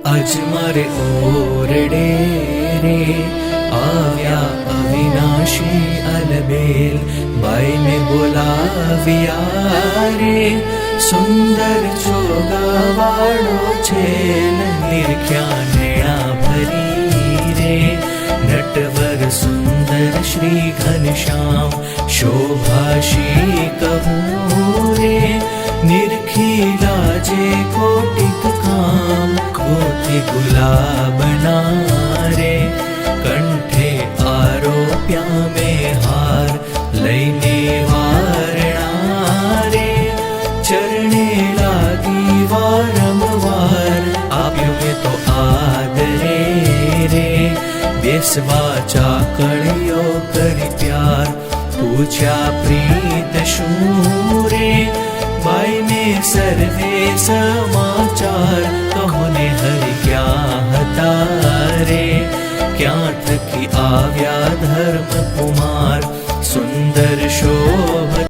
आज मारे ओरडे रे आव्या अविनाशी अलबेल बाई ने बोलाव्या रे सुंदर जोगावाड़ो छेल निरख्या नेणा भरी रे नटवर सुंदर श्री घनश्याम शोभाशी कहूँ रे निरखीला जे कोटिक काम कोटि गुलाबना रे कंठे आरोप्या में हार लईने वारणा रे चरणे लागी वारंवार आप्यो में तो आदरे रे बेसवा चाकड़ियो करी प्यार पूछा प्रीत शूरे बाई में सर्वे समाचार कहोने हरि क्या हतारे क्या थकी आव्या धर्म कुमार